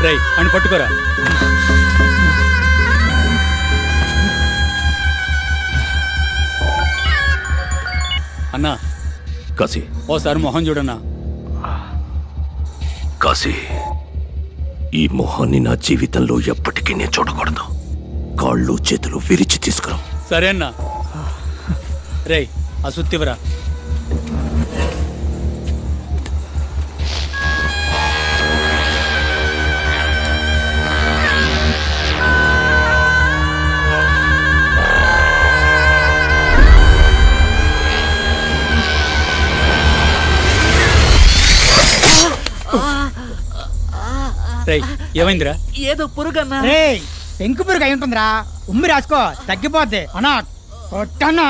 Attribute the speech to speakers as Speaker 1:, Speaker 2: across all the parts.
Speaker 1: రై అని పట్టుకోరా. అన్నా
Speaker 2: కాశీ,
Speaker 1: ఓసారి మొహం చూడన్నా.
Speaker 2: కాశీ, ఈ మొహాన్ని నా జీవితంలో ఎప్పటికీ నేను చూడకూడదు. కాళ్ళు చేతులు విరిచి తీసుకురా.
Speaker 1: సరే అన్నా. రే ఆ సుత్తివరా. రేయ్ ఏమైందిరా?
Speaker 3: ఏదో పురుగన్నా.
Speaker 4: రే పెంకు పురుగు అయి ఉంటుందిరా. ఉమ్మి రాసుకో తగ్గిపోద్ది. అన్నా కొట్టన్నా.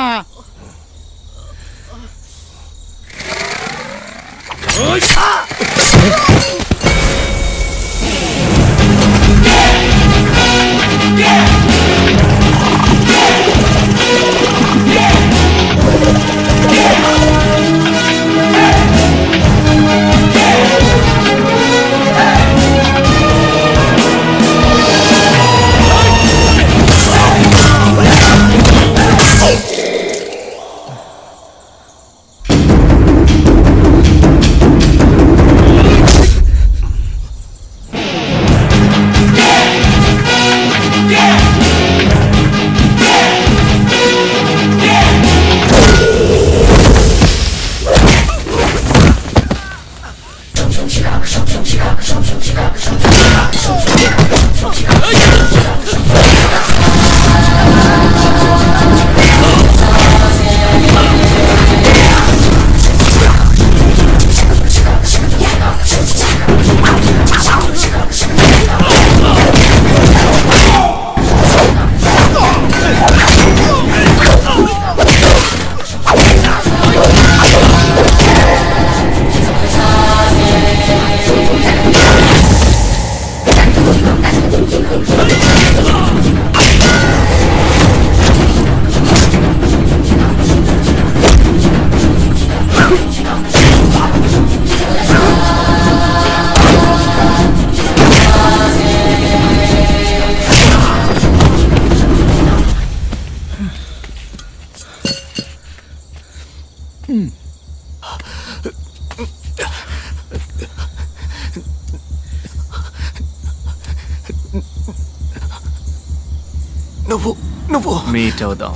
Speaker 2: నువ్వు
Speaker 5: మీట్ అవుదాం.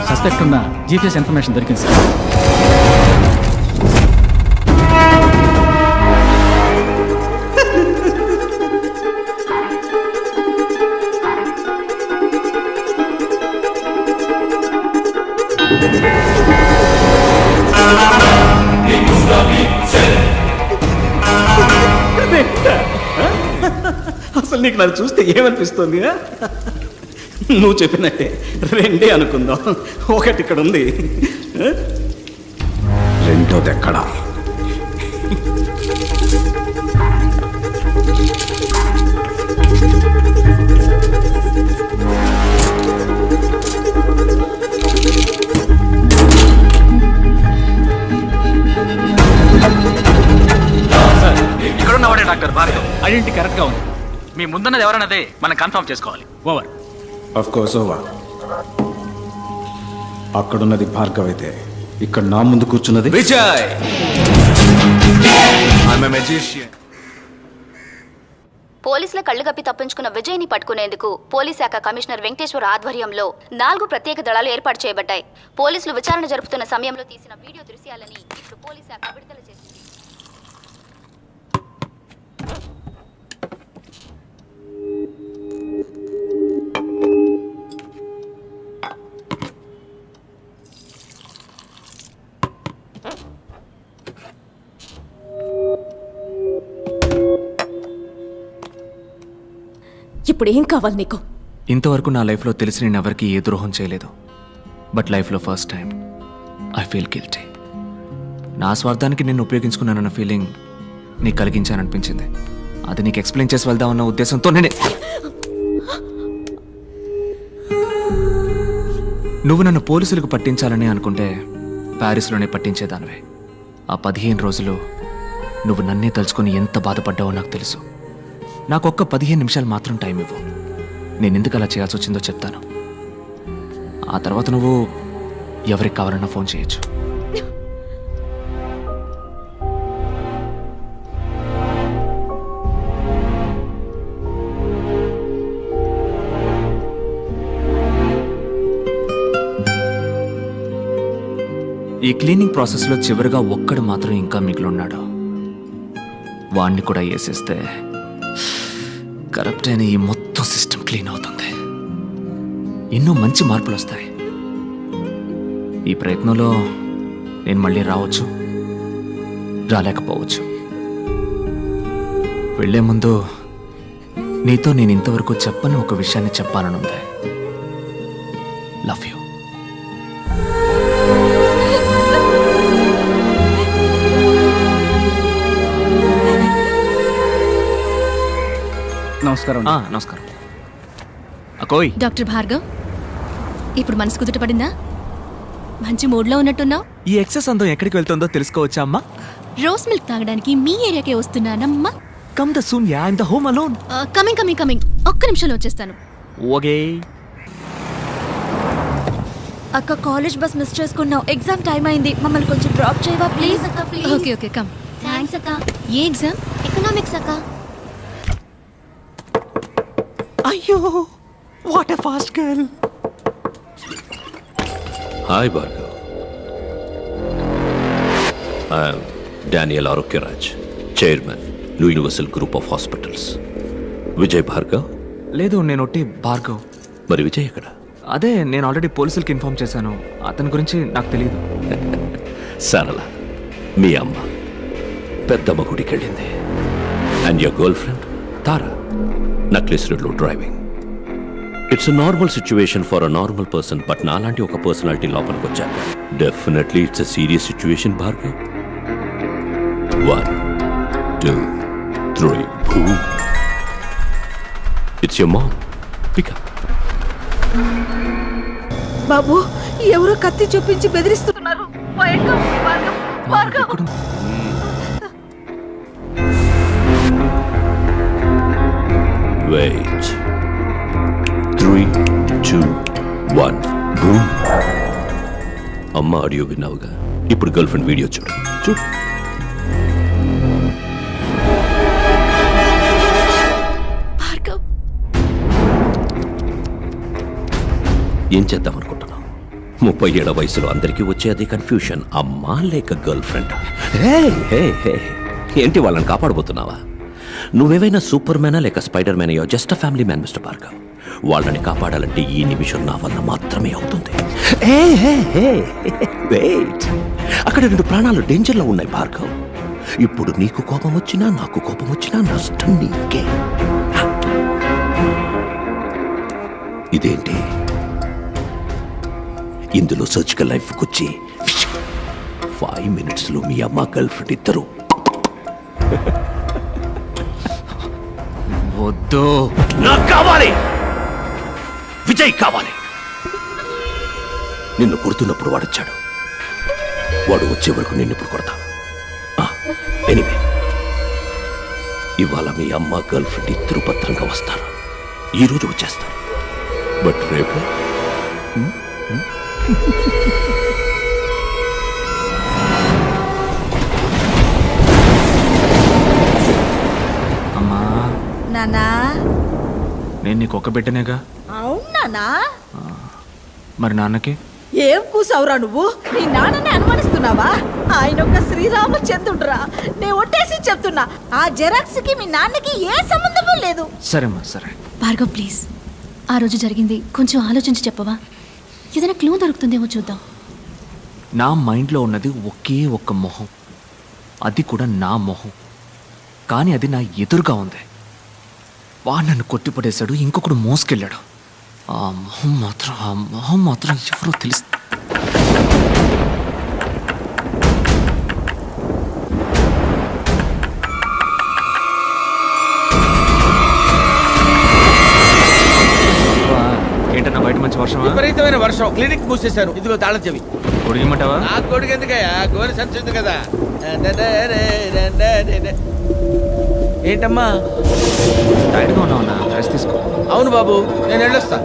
Speaker 3: సస్పెక్ట్ ఉన్న జీపీఎస్ ఇన్ఫర్మేషన్ దొరికింది సార్.
Speaker 6: అసలు నీకు నన్ను చూస్తే ఏమనిపిస్తుంది? నువ్వు చెప్పినట్టే రెండే అనుకుందాం. ఒకటి ఇక్కడ ఉంది, రెండోది ఎక్కడా?
Speaker 5: ఇక్కడున్నవాడే డాక్టర్ భార్గవ్.
Speaker 3: ఐడెంటిటీ కరెక్ట్గా ఉంది.
Speaker 5: మీ ముందున్నది ఎవరన్నదే మనం కన్ఫర్మ్ చేసుకోవాలి.
Speaker 3: ఓవర్.
Speaker 6: Of course over. అక్కడున్నది భార్గవ్ అయితే ఇక్కడ నా ముందు కూర్చున్నది
Speaker 5: విజయ్. I'm a magician.
Speaker 7: పోలీసుల కళ్లు గప్పి తప్పించుకున్న విజయ్ని పట్టుకునేందుకు పోలీస్ శాఖ కమిషనర్ వెంకటేశ్వర ఆధ్వర్యంలో 4 ప్రత్యేక దళాలు ఏర్పాటు చేయబడ్డాయి. పోలీసులు విచారణ జరుపుతున్న సమయంలో తీసిన వీడియో దృశ్యాలని ఇప్పుడు పోలీస్ శాఖ విడుదల చేసింది.
Speaker 8: ఇప్పుడు ఏం కావాలి నీకు?
Speaker 5: ఇంతవరకు నా లైఫ్లో తెలిసి నేను ఎవరికి ఏ ద్రోహం చేయలేదు. బట్ లైఫ్లో first time I feel guilty. నా స్వార్థానికి నిన్ను ఉపయోగించుకున్నానన్న ఫీలింగ్ నీకు కలిగించాననిపించింది. అది నీకు ఎక్స్ప్లెయిన్ చేసి వెళ్దామన్న ఉద్దేశంతో నేనే. నువ్వు నన్ను పోలీసులకు పట్టించాలని అనుకుంటే ప్యారిస్లోనే పట్టించేదానివే. ఆ 15 రోజులు నువ్వు నన్నే తలుచుకొని ఎంత బాధపడ్డావో నాకు తెలుసు. నాకు ఒక్క 15 నిమిషాలు మాత్రం టైం ఇవ్వు. నేను ఎందుకు అలా చేయాల్సి వచ్చిందో చెప్తాను. ఆ తర్వాత నువ్వు ఎవరికి కావాలన్నా ఫోన్ చేయొచ్చు. ఈ క్లీనింగ్ ప్రాసెస్లో చివరిగా ఒక్కడు మాత్రం ఇంకా మిగిలిన్నాడు. వాణ్ణి కూడా వేసేస్తే కరప్ట్ అయిన ఈ మొత్తం సిస్టమ్ క్లీన్ అవుతుంది. ఎన్నో మంచి మార్పులు వస్తాయి. ఈ ప్రయత్నంలో నేను మళ్ళీ రావచ్చు, రాలేకపోవచ్చు. వెళ్లే ముందు నీతో నేను ఇంతవరకు చెప్పని ఒక విషయాన్ని చెప్పాలనుంది. Love you.
Speaker 3: నమస్కారం.
Speaker 5: నమస్కారం. అకోయ్,
Speaker 8: డాక్టర్ భార్గవ్, ఇప్పుడు మనసు కుదుటపడిందా? మంచి మూడ్లో ఉన్నట్టున్నావు.
Speaker 5: ఈ ఎక్సెస్ అందం ఎక్కడికి వెళ్తుందో తెలుసుకోవచ్చా అమ్మా?
Speaker 8: రోస్ మిల్క్ తాగడానికి మీ ఏరియాకే వస్తున్నానమ్మా.
Speaker 5: Come the soon yeah, I am the home alone.
Speaker 8: Coming. ఒక్క నిమిషంలో వచ్చేస్తాను.
Speaker 5: ఓకే.
Speaker 9: అక్క, కాలేజ్ బస్ మిస్ చేసుకున్నావు. ఎగ్జామ్ టైం అయింది. మమ్మల్ని కొంచెం డ్రాప్ చేయవా ప్లీజ్?
Speaker 7: అక్క ప్లీజ్.
Speaker 8: Okay come.
Speaker 7: థ్యాంక్స్ అక్క.
Speaker 8: ఏ ఎగ్జామ్?
Speaker 7: ఎకనామిక్స్ అక్క.
Speaker 5: అయ్యో, what a fast girl.
Speaker 2: Hi Bhargav. I'm Daniel Arogyaraj, chairman universal group of hospitals. Vijay Bhargav?
Speaker 5: లేదు, నేను ఒట్టి భార్గవ్.
Speaker 2: మరి విజయ్ ఎక్కడ?
Speaker 5: అదే, నేను ఆల్రెడీ పోలీసులకి ఇన్ఫార్మ్ చేశాను. అతని గురించి నాకు తెలియదు.
Speaker 2: సరళ, మీ అమ్మ పెద్దమ్మ గుడికి వెళ్ళింది. And your girl friend Tara Necklace రోడ్లో driving. It's a normal situation for a normal person. But నాలాంటి ఒక పర్సనాలిటీ లోపలికి వచ్చాక definitely it's a serious situation Bhargav. 1 2 3 boom. It's your mom. Pick up.
Speaker 9: బాబు, ఎవరో కత్తి చూపించి బెదిరిస్తున్నారు.
Speaker 5: ఎక్కడుంది?
Speaker 2: Wait. 3 2 1 boom. అమ్మ ఆడియో విన్నావుగా, ఇప్పుడు గర్ల్ ఫ్రెండ్ వీడియో చూడు.
Speaker 8: భార్గవ్,
Speaker 2: ఏం చేద్దాం అనుకుంటున్నావు? 37 వయసులో అందరికీ వచ్చే అదే కన్ఫ్యూషన్. అమ్మా లేక గర్ల్ ఫ్రెండ్? ఏంటి వాళ్ళని కాపాడబోతున్నావా? నువ్వేవైనా సూపర్ మ్యానా లేక స్పైడర్ మ్యాన్? యో just a family man mister Bhargav. వాళ్ళని కాపాడాలంటే ఈ నిమిషం నా వల్ల మాత్రమే అవుతుంది. వెయిట్, అక్కడ 2 ప్రాణాలు డేంజర్లో ఉన్నాయి భార్గవ్. ఇప్పుడు నీకు కోపం వచ్చినా నాకు కోపం వచ్చినా నష్టం నీకే. ఇదేంటి? ఇందులో సర్జికల్ లైఫ్ వచ్చి 5 minutesలో మీ అమ్మ గర్ల్ ఫ్రెండ్ ఇద్దరు.
Speaker 5: వద్దు,
Speaker 2: నాకు కావాలి, విజయ్ కావాలి. నిన్ను కొడుతున్నప్పుడు వాడొచ్చాడు. వాడు వచ్చే వరకు నిన్ను ఇప్పుడు కొడతాను. ఎనీవే, ఇవాళ మీ అమ్మ గర్ల్ ఫ్రెండ్ ఇద్దరు భద్రంగా వస్తారు. ఈరోజు వచ్చేస్తారు. బట్ రేపు
Speaker 5: అమ్మా.
Speaker 9: నానా,
Speaker 5: నేను నీకు ఒక బిడ్డనేగా.
Speaker 9: అవునానా?
Speaker 5: మరి నాన్నకి?
Speaker 9: ఏం కూసావురా నువ్వు? నీ నాన్నని అనుమానిస్తున్నావా? ఆయన ఒక శ్రీరామచంద్రుడురా. నేను ఒట్టేసి చెప్తున్నా, ఆ జెరాక్స్ కి మీ నాన్నకి ఏ సంబంధము లేదు.
Speaker 5: సరేమ్మా, సరే.
Speaker 8: భార్గవ్ ప్లీజ్, ఆ రోజు జరిగింది కొంచెం ఆలోచించి చెప్పవా? ఏదైనా క్లూ దొరుకుతుందేమో చూద్దాం.
Speaker 5: నా మైండ్లో ఉన్నది ఒకే ఒక్క మొహం, అది కూడా నా మొహం. కానీ అది నా ఎదురుగా ఉంది. వాడు నన్ను కొట్టిపడేశాడు, ఇంకొకడు మోసుకెళ్ళాడు. ఆ మొహం మాత్రం ఎవరో తెలుసు. ఏంటన్నా బయట మంచి వర్షం
Speaker 10: విపరీతమైన వర్షం. క్లినిక్ మూసేశారు. ఇదిగో తాళం చెవి.
Speaker 5: పొడిగిమంటావా?
Speaker 10: నా కొడుకు ఎందుకయ్యా, గోరి సంచుంది కదా. ఏంటమ్మా?
Speaker 5: టైర్డ్గా ఉన్నావునా? రెస్ట్ తీసుకో.
Speaker 10: అవును బాబు, నేను వెళ్ళొస్తా.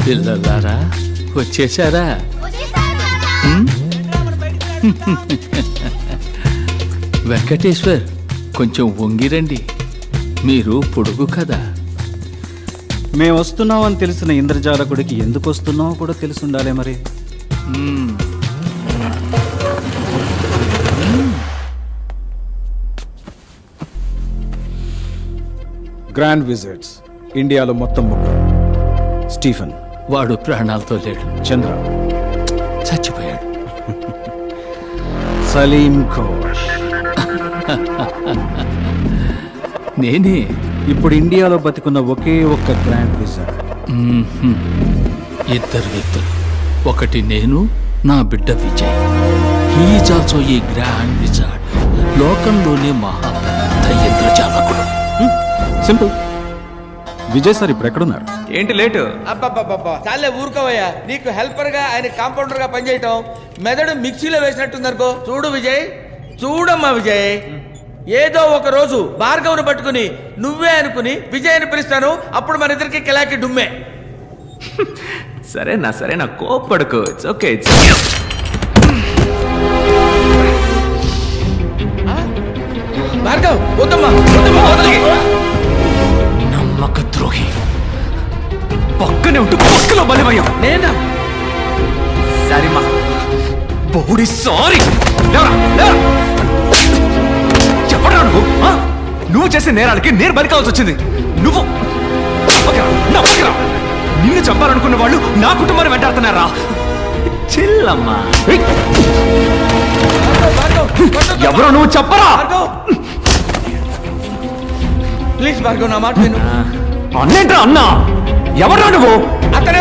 Speaker 1: పిల్లలారా వచ్చేసారా? వెంకటేశ్వర్ కొంచెం వంగిరండి, మీరు పొడుగు కదా.
Speaker 6: మేము వస్తున్నామని తెలిసిన ఇంద్రజాలకుడికి ఎందుకు వస్తున్నామో కూడా తెలిసి ఉండాలి మరి. గ్రాండ్ విజిట్స్ ఇండియాలో మొత్తం ముగ్గురు. స్టీఫెన్,
Speaker 1: వాడు ప్రాణాలతో లేడు,
Speaker 6: చంద్ర,
Speaker 1: చచ్చిపోయాడు.
Speaker 6: సలీం ఘోష్,
Speaker 1: నేనే.
Speaker 6: ఇప్పుడు ఇండియాలో బతికున్న ఒకే ఒక్క గ్రాండ్ విజిట్.
Speaker 1: ఇద్దరు వ్యక్తులు, ఒకటి నేను, నా బిడ్డ విజయ్. హీఈస్ ఆల్సో ఈ గ్రాండ్ విజార్డ్, లోకంలోనే మహా పెద్ద ఇంద్రజాలకుడు.
Speaker 6: సింపుల్. విజయ్ సార్ ఇప్పుడు ఎక్కడున్నారు?
Speaker 5: ఏంటి లేటు?
Speaker 10: అబ్బబ్బబ్బబ్బా, చాలే ఊరుకోవయ్యా. నీకు హెల్పర్ గా, ఆయన కాంపౌండర్ గా పనిచేయటం మెదడు మిక్సీలో వేసినట్టుందనుకో. చూడు విజయ్, చూడమ్మా విజయ్, ఏదో ఒక రోజు భార్గవ్ను పట్టుకుని నువ్వే అనుకుని విజయ్ అని పిలుస్తాను. అప్పుడు మన ఇద్దరికి కిలాకి డుమ్మే.
Speaker 5: సరేనా కోప్పడుకో. It's okay.
Speaker 10: భార్గవ్ వద్దమ్మా, వద్దమ్మా, వదలకి.
Speaker 5: నమ్మక ద్రోహి, పక్కనే ఉంటూ పక్కలో బలిమయ్యా.
Speaker 10: నేనా?
Speaker 5: సరేమా బోడి సారీ. చెప్పరా నువ్వు? నువ్వు చేసే నేరాలకి నేను బలి కావాల్సి వచ్చింది. నువ్వు నమ్మకరా. నిన్ను చంపాలనుకున్న వాళ్ళు నా కుటుంబాన్ని వెంటాడుతున్నారా? చిల్లమ్మా. ఎవరో నువ్వు చెప్పరా?
Speaker 10: భార్గవ్ ప్లీజ్, భార్గవ్ నా మాట విను.
Speaker 5: అన్నేంట్రా అన్నా? ఎవరా నువ్వు?
Speaker 10: అతనే